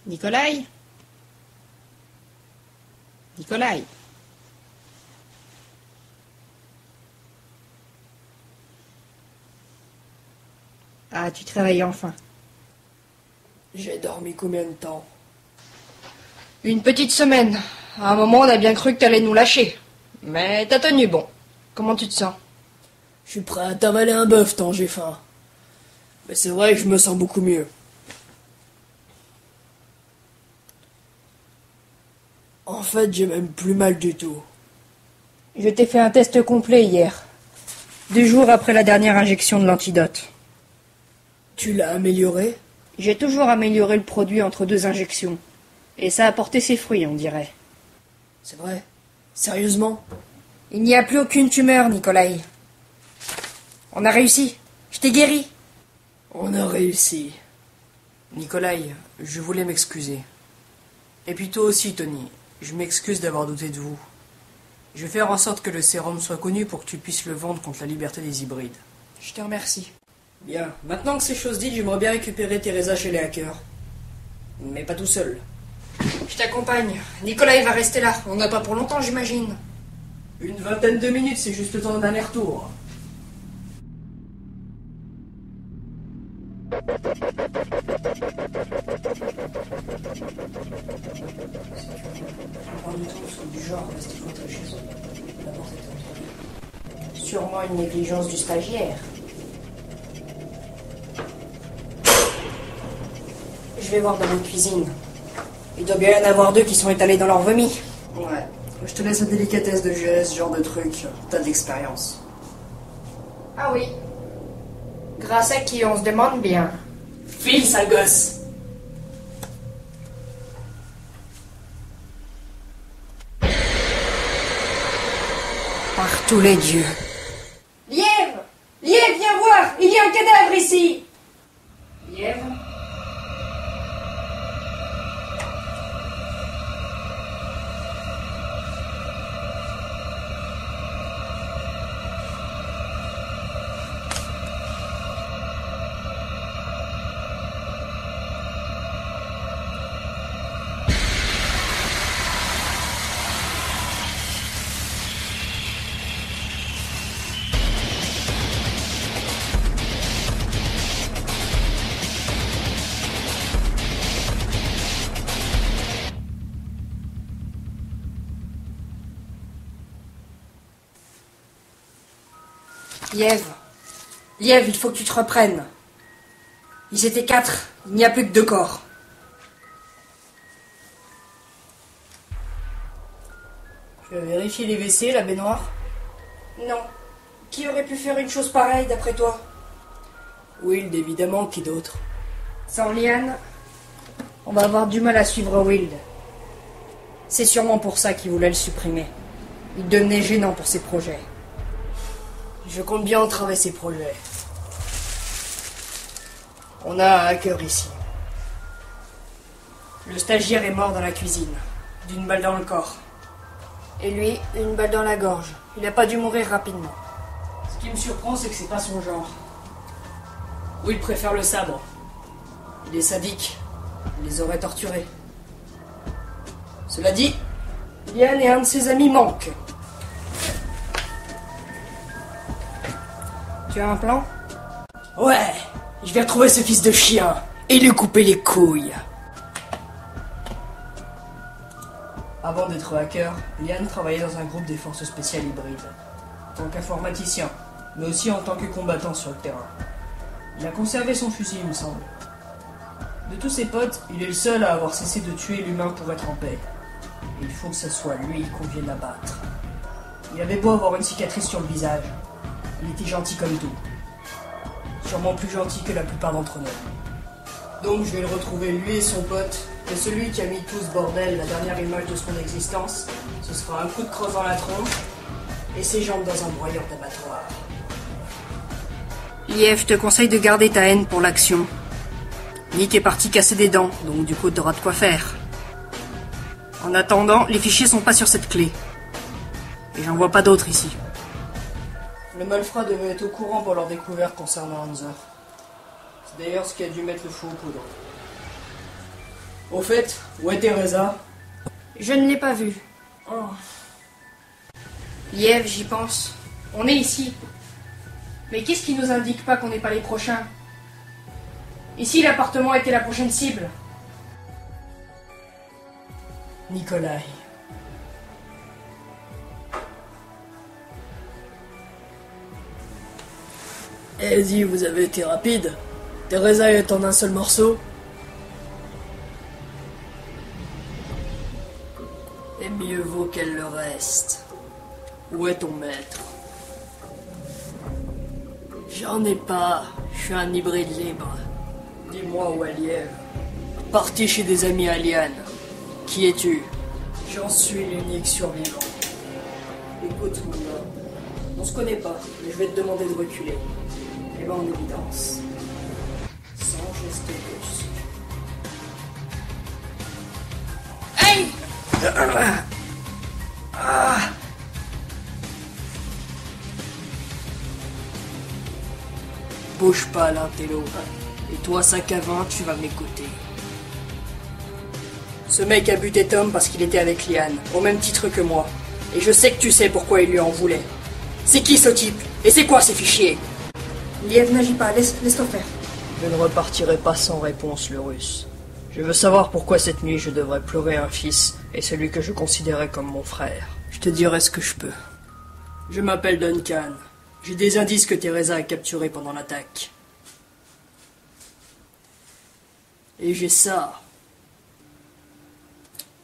Nikolai? Nikolai? Ah, tu te réveilles enfin. J'ai dormi combien de temps? Une petite semaine. À un moment, on a bien cru que t'allais nous lâcher. Mais t'as tenu bon. Comment tu te sens? Je suis prêt à t'avaler un bœuf tant j'ai faim. Mais c'est vrai que je me sens beaucoup mieux. En fait, j'ai même plus mal du tout. Je t'ai fait un test complet hier. 2 jours après la dernière injection de l'antidote. Tu l'as amélioré? J'ai toujours amélioré le produit entre 2 injections. Et ça a porté ses fruits, on dirait. C'est vrai? Sérieusement? Il n'y a plus aucune tumeur, Nikolai. On a réussi. Je t'ai guéri. On a réussi. Nikolai, je voulais m'excuser. Et puis toi aussi, Tony. Je m'excuse d'avoir douté de vous. Je vais faire en sorte que le sérum soit connu pour que tu puisses le vendre contre la liberté des hybrides. Je te remercie. Bien, maintenant que c'est chose dite, j'aimerais bien récupérer Teresa chez les hackers. Mais pas tout seul. Je t'accompagne. Nikolai va rester là. On n'a pas pour longtemps, j'imagine. Une vingtaine de minutes, c'est juste le temps d'un aller-retour. Sûrement une négligence du stagiaire. Je vais voir dans votre cuisine. Il doit bien y en avoir 2 qui sont étalés dans leur vomi. Ouais, je te laisse la délicatesse de gérer ce genre de truc. T'as de l'expérience. Ah oui. Grâce à qui on se demande bien. File, sale gosse! Par tous les dieux. Lièvre! Lièvre, viens voir! Il y a un cadavre ici! Lièvre? Lièvre. Lièvre, il faut que tu te reprennes. Ils étaient 4. Il n'y a plus que 2 corps. Tu vas vérifier les WC, la baignoire? Non. Qui aurait pu faire une chose pareille, d'après toi? Wild, évidemment, qui d'autre? Sans Liane, on va avoir du mal à suivre Wild. C'est sûrement pour ça qu'il voulait le supprimer. Il devenait gênant pour ses projets. Je compte bien entraver ses projets. On a un hacker ici. Le stagiaire est mort dans la cuisine, d'une balle dans le corps. Et lui, une balle dans la gorge. Il n'a pas dû mourir rapidement. Ce qui me surprend, c'est que c'est pas son genre. Will préfère le sabre. Il est sadique. Il les aurait torturés. Cela dit, Liane et un de ses amis manquent. Tu as un plan? Ouais, je vais retrouver ce fils de chien et lui couper les couilles. Avant d'être hacker, Liane travaillait dans un groupe des forces spéciales hybrides. En tant qu'informaticien, mais aussi en tant que combattant sur le terrain. Il a conservé son fusil, il me semble. De tous ses potes, il est le seul à avoir cessé de tuer l'humain pour être en paix. Et il faut que ce soit lui qu'on vienne abattre. Il avait beau avoir une cicatrice sur le visage. Il était gentil comme tout. Sûrement plus gentil que la plupart d'entre nous. Donc je vais le retrouver, lui et son pote. Et celui qui a mis tout ce bordel, la dernière image de son existence, ce sera un coup de crosse dans la tronche et ses jambes dans un broyeur d'abattoir. Lièvre, je te conseille de garder ta haine pour l'action. Nick est parti casser des dents, donc du coup t'auras de quoi faire. En attendant, les fichiers sont pas sur cette clé. Et j'en vois pas d'autres ici. Le malfrat devait être au courant pour leur découverte concernant Hansa. C'est d'ailleurs ce qui a dû mettre le feu aux poudres. Au fait, où est Teresa? Je ne l'ai pas vue. Oh. Liev, j'y pense. On est ici. Mais qu'est-ce qui nous indique pas qu'on n'est pas les prochains? Ici, l'appartement était la prochaine cible. Nikolai. Eddie, vous avez été rapide. Teresa est en un seul morceau. Et mieux vaut qu'elle le reste. Où est ton maître? J'en ai pas. Je suis un hybride libre. Dis-moi où est Liev. Parti chez des amis aliens. Qui es-tu? J'en suis l'unique survivant. Écoute, mon homme. On se connaît pas, mais je vais te demander de reculer. Et ben en évidence. Sans geste brusque. Hey! Bouge pas, l'intello. Et toi, sac à vin, tu vas m'écouter. Ce mec a buté Tom parce qu'il était avec Liane, au même titre que moi. Et je sais que tu sais pourquoi il lui en voulait. C'est qui ce type? Et c'est quoi ces fichiers? Liev, n'agis pas, laisse-toi faire. Je ne repartirai pas sans réponse, le russe. Je veux savoir pourquoi cette nuit je devrais pleurer un fils, et celui que je considérais comme mon frère. Je te dirai ce que je peux. Je m'appelle Duncan. J'ai des indices que Teresa a capturés pendant l'attaque. Et j'ai ça.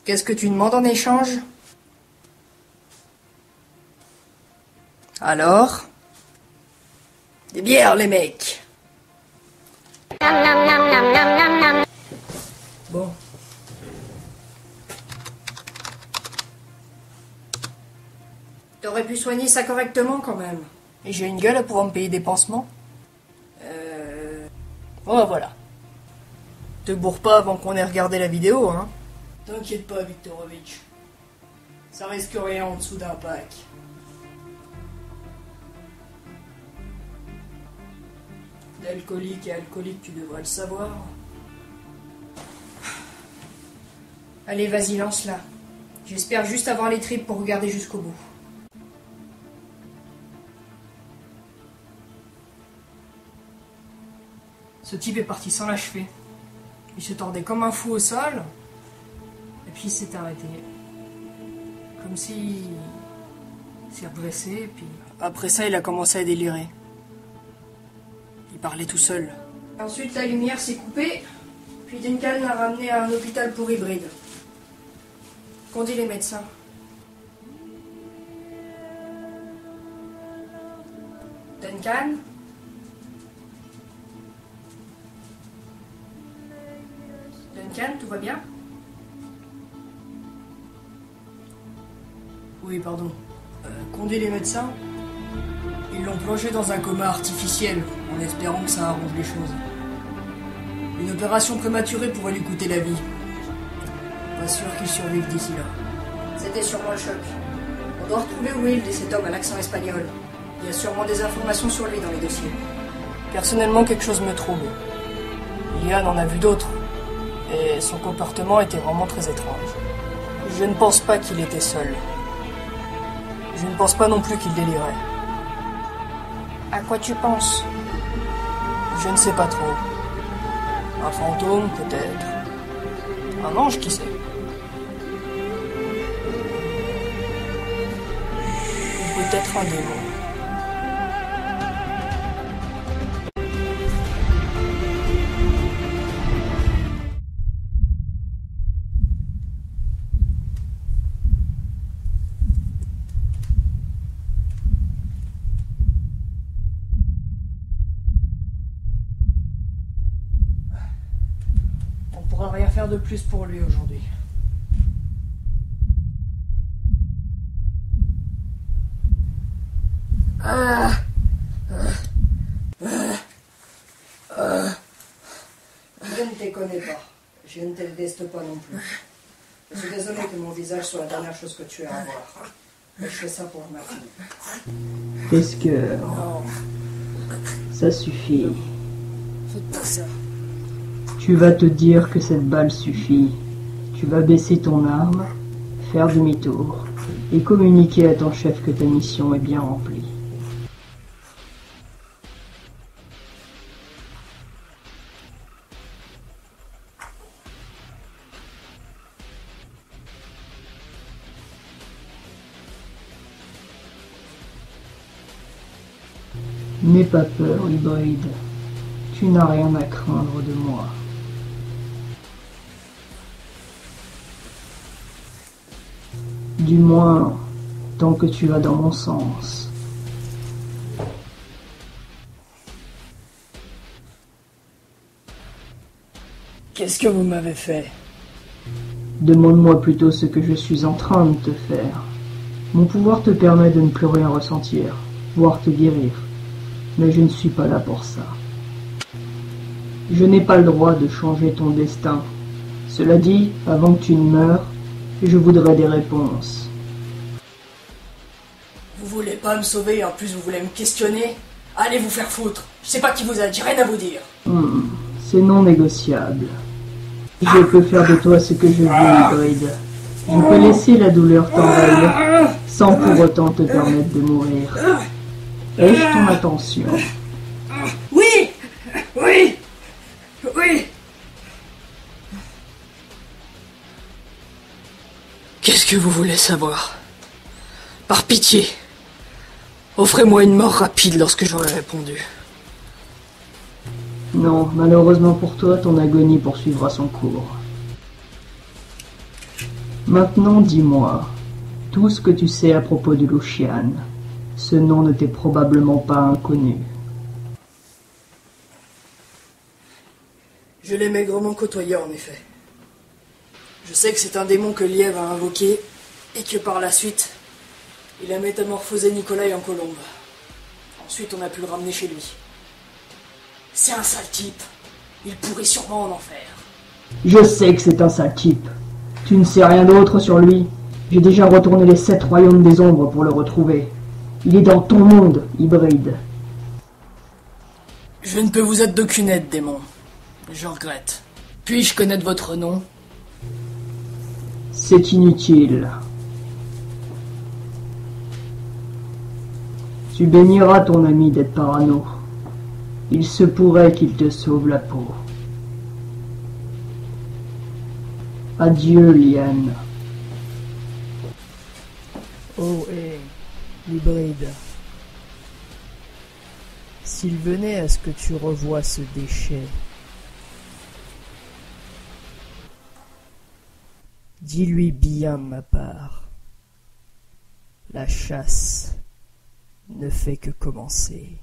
Qu'est-ce que tu demandes en échange? Alors? Des bières, les mecs. Bon. T'aurais pu soigner ça correctement quand même. Et j'ai une gueule à pouvoir me payer des pansements? Oh, voilà. Te bourre pas avant qu'on ait regardé la vidéo, hein? T'inquiète pas, Viktorovitch. Ça risque rien en dessous d'un pack. D'alcoolique et alcoolique, tu devrais le savoir. Allez, vas-y, lance-la. J'espère juste avoir les tripes pour regarder jusqu'au bout. Ce type est parti sans l'achever. Il se tordait comme un fou au sol, et puis il s'est arrêté. Comme si... il s'est redressé, et puis... Après ça, il a commencé à délirer. Il parlait tout seul. Ensuite, la lumière s'est coupée, puis Duncan l'a ramené à un hôpital pour hybride. Qu'ont dit les médecins? Duncan? Duncan, tout va bien? Oui, pardon. Qu'ont dit les médecins? Ils l'ont plongé dans un coma artificiel, en espérant que ça arrange les choses. Une opération prématurée pourrait lui coûter la vie. Pas sûr qu'il survive d'ici là. C'était sûrement le choc. On doit retrouver Will et cet homme à l'accent espagnol. Il y a sûrement des informations sur lui dans les dossiers. Personnellement, quelque chose me trouble. Liane en a vu d'autres, et son comportement était vraiment très étrange. Je ne pense pas qu'il était seul. Je ne pense pas non plus qu'il délirait. À quoi tu penses? Je ne sais pas trop. Un fantôme, peut-être. Un ange, qui sait. Ou peut-être un démon. On pourra rien faire de plus pour lui aujourd'hui. Je ne te connais pas. Je ne te déteste pas non plus. Je suis désolé que mon visage soit la dernière chose que tu aies à voir. Mais je fais ça pour ma fille. Qu'est-ce Non, ça suffit. faites pas ça. Tu Tu vas te dire que cette balle suffit. Tu vas baisser ton arme, faire demi-tour, et communiquer à ton chef que ta mission est bien remplie. N'aie pas peur, hybride. Tu n'as rien à craindre de moi. Du moins, tant que tu vas dans mon sens. Qu'est-ce que vous m'avez fait? Demande-moi plutôt ce que je suis en train de te faire. Mon pouvoir te permet de ne plus rien ressentir, voire te guérir. Mais je ne suis pas là pour ça. Je n'ai pas le droit de changer ton destin. Cela dit, avant que tu ne meures, je voudrais des réponses. Vous voulez pas me sauver et en plus vous voulez me questionner? Allez vous faire foutre. Je sais pas qui vous a dit, rien à vous dire. C'est non négociable. Je peux faire de toi ce que je veux, hybride. Je peux laisser la douleur t'envahir sans pour autant te permettre de mourir. Ai-je ton attention? Oui! Oui! Oui! Qu'est-ce que vous voulez savoir? Par pitié, offrez-moi une mort rapide lorsque j'aurai répondu. Non, malheureusement pour toi, ton agonie poursuivra son cours. Maintenant, dis-moi, tout ce que tu sais à propos de Lucian. Ce nom ne t'est probablement pas inconnu. Je l'ai maigrement côtoyé en effet. Je sais que c'est un démon que Liev a invoqué et que par la suite, il a métamorphosé Nikolai en colombe. Ensuite, on a pu le ramener chez lui. C'est un sale type. Il pourrit sûrement en enfer. Je sais que c'est un sale type. Tu ne sais rien d'autre sur lui. J'ai déjà retourné les 7 royaumes des ombres pour le retrouver. Il est dans ton monde, hybride. Je ne peux vous être d'aucune aide, démon. Je regrette. Puis-je connaître votre nom? C'est inutile. Tu béniras ton ami d'être parano. Il se pourrait qu'il te sauve la peau. Adieu, Liane. Oh, hybride. S'il venait à ce que tu revoies ce déchet, dis-lui bien ma part. La chasse ne fait que commencer.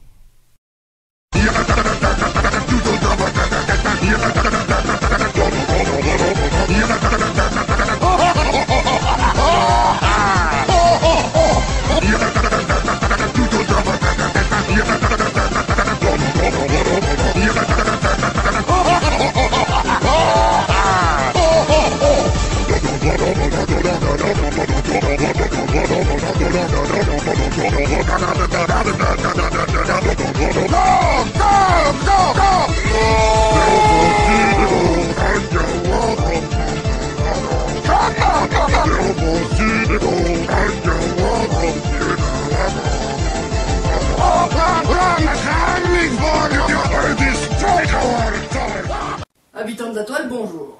Habitants de la toile, bonjour.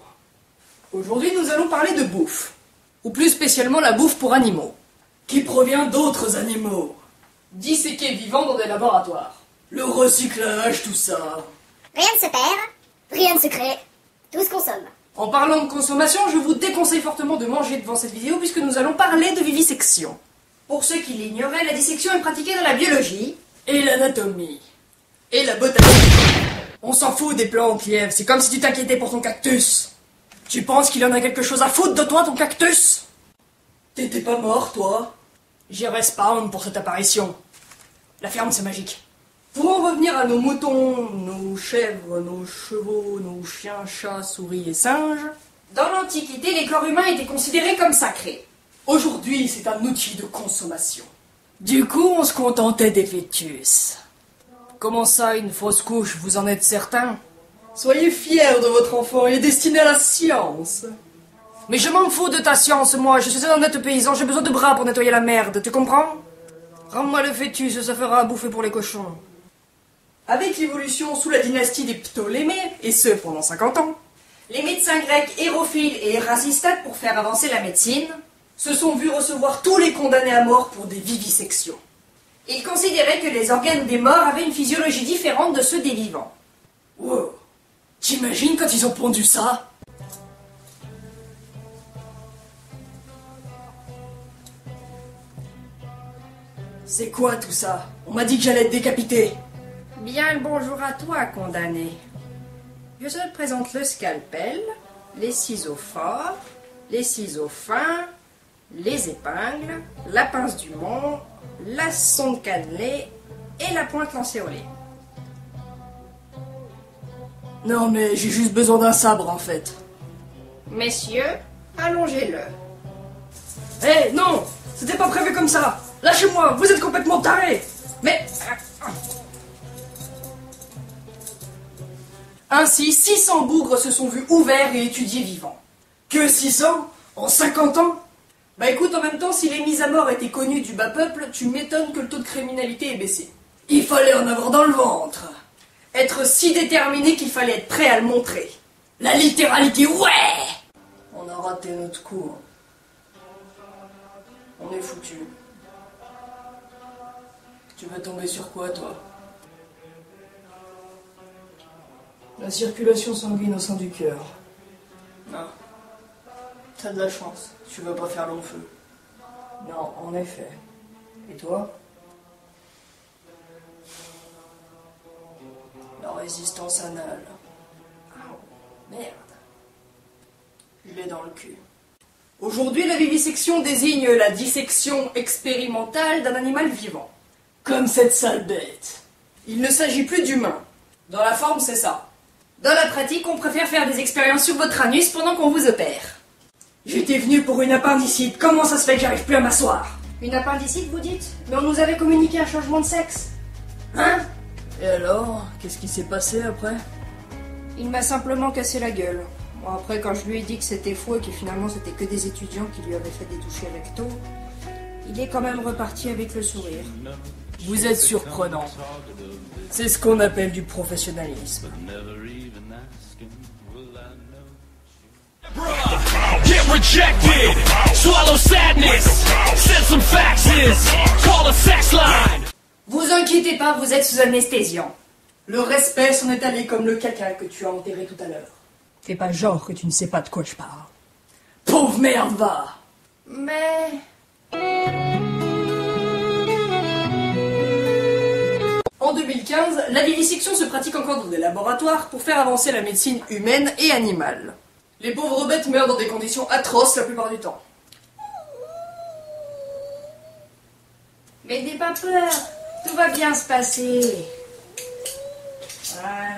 Aujourd'hui, nous allons parler de bouffe. Ou plus spécialement la bouffe pour animaux. Qui provient d'autres animaux. Disséqués vivants dans des laboratoires. Le recyclage, tout ça. Rien ne se perd, rien ne se crée, tout se consomme. En parlant de consommation, je vous déconseille fortement de manger devant cette vidéo puisque nous allons parler de vivisection. Pour ceux qui l'ignoraient, la dissection est pratiquée dans la biologie et l'anatomie. Et la botanique. On s'en fout des plantes, Liev, c'est comme si tu t'inquiétais pour ton cactus. Tu penses qu'il en a quelque chose à foutre de toi, ton cactus? T'étais pas mort, toi? J'ai respawn pour cette apparition. La ferme, c'est magique. Pour en revenir à nos moutons, nos chèvres, nos chevaux, nos chiens, chats, souris et singes, dans l'Antiquité, les corps humains étaient considérés comme sacrés. Aujourd'hui, c'est un outil de consommation. Du coup, on se contentait des fœtus. Comment ça, une fausse couche, vous en êtes certain? Soyez fiers de votre enfant, il est destiné à la science. Mais je m'en fous de ta science, moi, je suis un honnête paysan, j'ai besoin de bras pour nettoyer la merde, tu comprends? Rends-moi le fœtus, ça fera à bouffer pour les cochons. Avec l'évolution sous la dynastie des Ptolémées, et ce pendant 50 ans, les médecins grecs Hérophile et Érasistrate, pour faire avancer la médecine, se sont vus recevoir tous les condamnés à mort pour des vivisections. Ils considéraient que les organes des morts avaient une physiologie différente de ceux des vivants. Wow! T'imagines quand ils ont pondu ça? C'est quoi tout ça? On m'a dit que j'allais être décapité. Bien le bonjour à toi, condamné. Je te présente le scalpel, les ciseaux forts, les ciseaux fins, les épingles, la pince du mont, la sonde cannelée et la pointe lancéolée. Non mais j'ai juste besoin d'un sabre en fait. Messieurs, allongez-le. Hé, non! C'était pas prévu comme ça! Lâchez-moi, vous êtes complètement tarés! Mais... Ainsi, 600 bougres se sont vus ouverts et étudiés vivants. Que 600? En 50 ans? Bah écoute, en même temps, si les mises à mort étaient connues du bas peuple, tu m'étonnes que le taux de criminalité ait baissé. Il fallait en avoir dans le ventre. Être si déterminé qu'il fallait être prêt à le montrer. La littéralité, ouais! On a raté notre coup. On est foutu. Tu vas tomber sur quoi, toi? La circulation sanguine au sein du cœur. Non. T'as de la chance. Tu vas pas faire long feu. Non, en effet. Et toi? La résistance anale. Oh, merde. Il est dans le cul. Aujourd'hui, la vivisection désigne la dissection expérimentale d'un animal vivant. Comme cette sale bête. Il ne s'agit plus d'humains. Dans la forme, c'est ça. Dans la pratique, on préfère faire des expériences sur votre anus pendant qu'on vous opère. J'étais venu pour une appendicite. Comment ça se fait que j'arrive plus à m'asseoir? Une appendicite, vous dites? Mais on nous avait communiqué un changement de sexe. Hein? Et alors? Qu'est-ce qui s'est passé après? Il m'a simplement cassé la gueule. Bon, après, quand je lui ai dit que c'était faux et que finalement c'était que des étudiants qui lui avaient fait des touchés rectaux, il est quand même reparti avec le sourire. Vous êtes surprenant. C'est ce qu'on appelle du professionnalisme. Get rejected, swallow sadness, send some faxes, call a sex line. Vous inquiétez pas, vous êtes sous anesthésiant. Le respect s'en est allé comme le caca que tu as enterré tout à l'heure. Fais pas genre que tu ne sais pas de quoi je parle. Pauvre merde, va! Mais... En 2015, la vivisection se pratique encore dans des laboratoires pour faire avancer la médecine humaine et animale. Les pauvres bêtes meurent dans des conditions atroces la plupart du temps. Mais n'aie pas peur, tout va bien se passer. Voilà.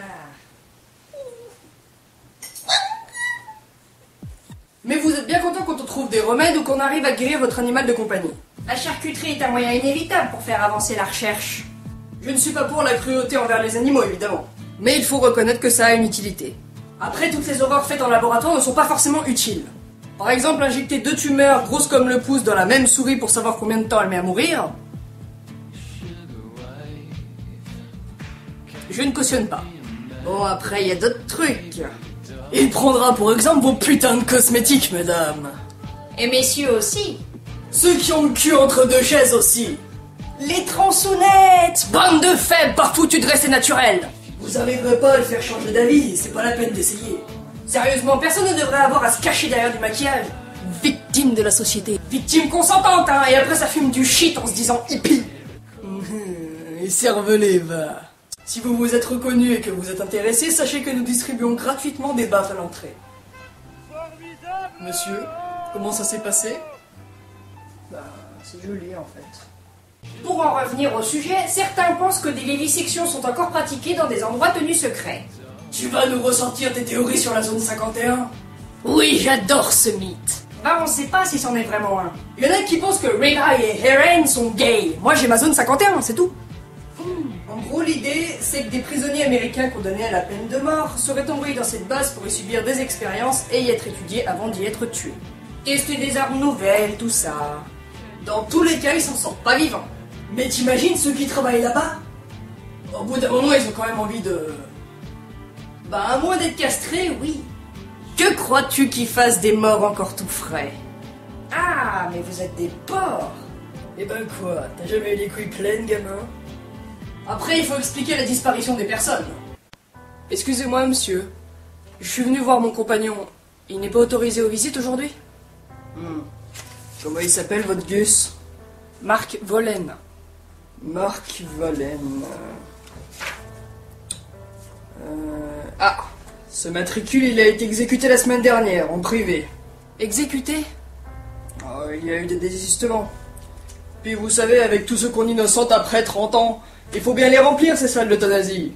Mais vous êtes bien content quand on trouve des remèdes ou qu'on arrive à guérir votre animal de compagnie. La charcuterie est un moyen inévitable pour faire avancer la recherche. Je ne suis pas pour la cruauté envers les animaux, évidemment. Mais il faut reconnaître que ça a une utilité. Après, toutes les horreurs faites en laboratoire ne sont pas forcément utiles. Par exemple, injecter 2 tumeurs grosses comme le pouce dans la même souris pour savoir combien de temps elle met à mourir, je ne cautionne pas. Bon, après, il y a d'autres trucs. Il prendra pour exemple vos putains de cosmétiques, mesdames. Et messieurs aussi. Ceux qui ont le cul entre 2 chaises aussi. Les transounettes! Bande de faibles, par foutu de rester naturel! Vous arriverez pas à le faire changer d'avis, c'est pas la peine d'essayer. Sérieusement, personne ne devrait avoir à se cacher derrière du maquillage. Victime de la société. Victime consentante, hein, et après ça fume du shit en se disant hippie. Et cervelez, va. Si vous vous êtes reconnu et que vous êtes intéressé, sachez que nous distribuons gratuitement des baffes à l'entrée. Monsieur, comment ça s'est passé? Bah, c'est joli en fait. Pour en revenir au sujet, certains pensent que des vivisections sont encore pratiquées dans des endroits tenus secrets. Tu vas nous ressortir tes théories sur la zone 51? Oui, j'adore ce mythe. Bah on sait pas si c'en est vraiment un. Il y en a qui pensent que Red Eye et Heron sont gays. Moi j'ai ma zone 51, c'est tout. En gros, l'idée, c'est que des prisonniers américains condamnés à la peine de mort seraient envoyés dans cette base pour y subir des expériences et y être étudiés avant d'y être tués. Tester des armes nouvelles, tout ça. Dans tous les cas, ils s'en sortent pas vivants. Mais t'imagines ceux qui travaillent là-bas? Au bout d'un moment, ils ont quand même envie de... Bah, à moins d'être castrés, oui. Que crois-tu qu'ils fassent des morts encore tout frais? Ah, mais vous êtes des porcs! Eh ben quoi, t'as jamais eu les couilles pleines, gamin? Après, il faut expliquer la disparition des personnes. Excusez-moi, monsieur. Je suis venu voir mon compagnon. Il n'est pas autorisé aux visites aujourd'hui? Comment il s'appelle, votre Gus? Marc Vollen. Marc Vollen. Ah, ce matricule, il a été exécuté la semaine dernière, en privé. Exécuté? Il y a eu des désistements. Puis vous savez, avec tous ceux qu'on innocente après 30 ans, il faut bien les remplir, ces salles d'euthanasie.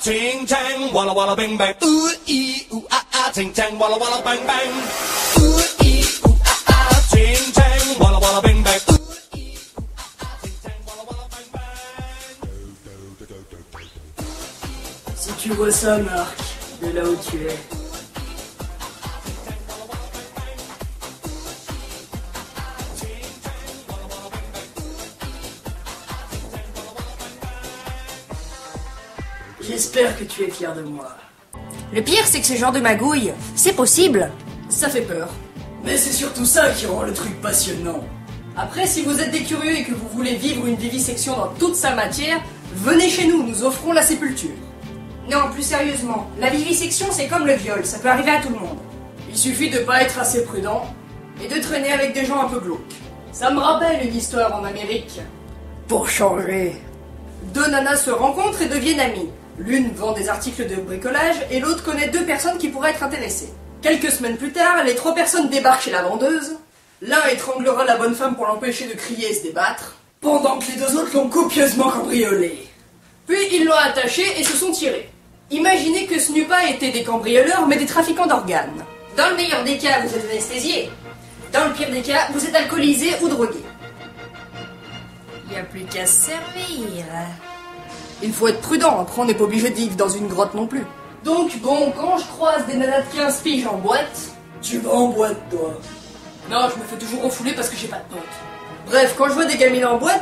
Ting tang, walla walla bang bang. Ooh ee ooh ting tang, walla walla bang bang. Ooh ee ooh ting tang, walla walla bang bang. Ooh ee ooh ting tang, walla walla bang bang. Si tu vois ça, Marc, de là où tu es. J'espère que tu es fier de moi. Le pire, c'est que ce genre de magouille, c'est possible. Ça fait peur. Mais c'est surtout ça qui rend le truc passionnant. Après, si vous êtes des curieux et que vous voulez vivre une vivisection dans toute sa matière, venez chez nous, nous offrons la sépulture. Non, plus sérieusement, la vivisection, c'est comme le viol, ça peut arriver à tout le monde. Il suffit de pas être assez prudent et de traîner avec des gens un peu glauques. Ça me rappelle une histoire en Amérique. Pour changer. Deux nanas se rencontrent et deviennent amies. L'une vend des articles de bricolage et l'autre connaît deux personnes qui pourraient être intéressées. Quelques semaines plus tard, les trois personnes débarquent chez la vendeuse. L'un étranglera la bonne femme pour l'empêcher de crier et se débattre, pendant que les deux autres l'ont copieusement cambriolée. Puis ils l'ont attachée et se sont tirés. Imaginez que ce n'eût pas été des cambrioleurs, mais des trafiquants d'organes. Dans le meilleur des cas, vous êtes anesthésié. Dans le pire des cas, vous êtes alcoolisé ou drogué. Il n'y a plus qu'à se servir. Il faut être prudent, après on n'est pas obligé de vivre dans une grotte non plus. Donc bon, quand je croise des nanas de 15 piges en boîte... Tu vas en boîte, toi? Non, je me fais toujours refouler parce que j'ai pas de potes. Bref, quand je vois des gamines en boîte,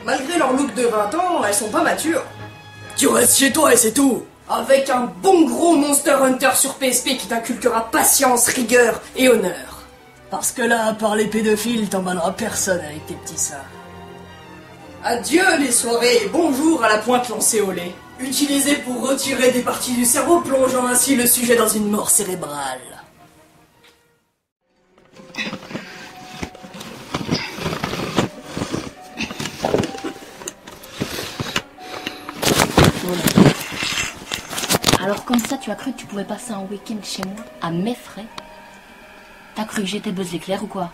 malgré leur look de 20 ans, elles sont pas matures. Tu restes chez toi et c'est tout. Avec un bon gros Monster Hunter sur PSP qui t'inculquera patience, rigueur et honneur. Parce que là, à part les pédophiles, t'emballeras personne avec tes petits seins. Adieu les soirées et bonjour à la pointe lancée au lait, utilisée pour retirer des parties du cerveau, plongeant ainsi le sujet dans une mort cérébrale. Alors comme ça, tu as cru que tu pouvais passer un week-end chez moi, à mes frais? T'as cru que j'étais Buzz l'éclair ou quoi?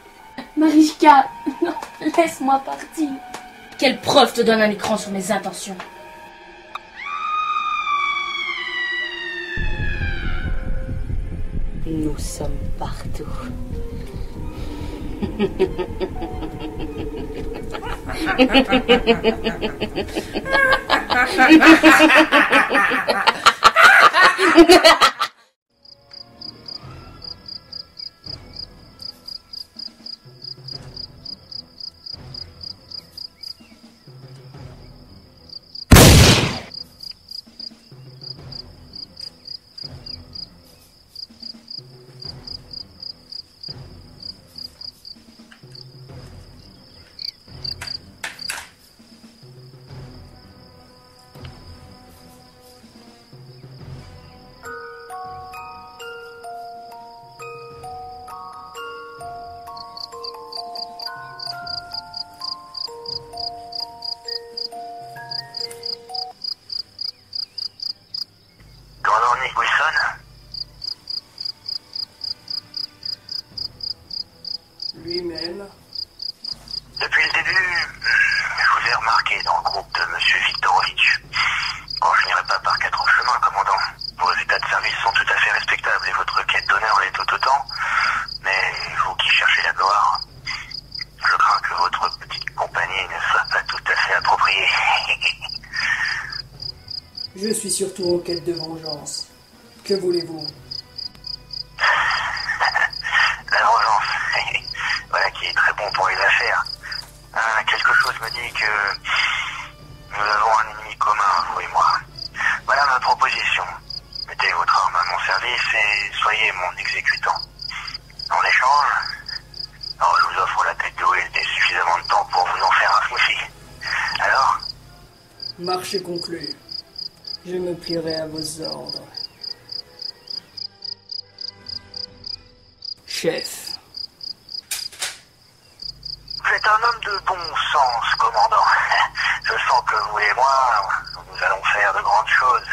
Marichka, non, laisse-moi partir. Quelle preuve te donne un écran sur mes intentions? Nous sommes partout. Lui-même. Depuis le début, je vous ai remarqué. embarqué dans le groupe de Monsieur Viktorovitch. Quand je n'irai pas par quatre chemins, commandant. Vos états de service sont tout à fait respectables et votre quête d'honneur l'est tout autant. Mais vous qui cherchez la gloire, je crains que votre petite compagnie ne soit pas tout à fait appropriée. Je suis surtout en quête de vengeance. Que voulez-vous? La vengeance, voilà qui est très bon pour les affaires. Quelque chose me dit que nous avons un ennemi commun, vous et moi. Voilà ma proposition. Mettez votre arme à mon service et soyez mon exécutant. En échange, je vous offre la tête de Wild et suffisamment de temps pour vous en faire un smoothie. Alors? Marché conclu. Je me plierai à vos ordres. Chef. Vous êtes un homme de bon sens, commandant. Je sens que vous et moi, nous allons faire de grandes choses.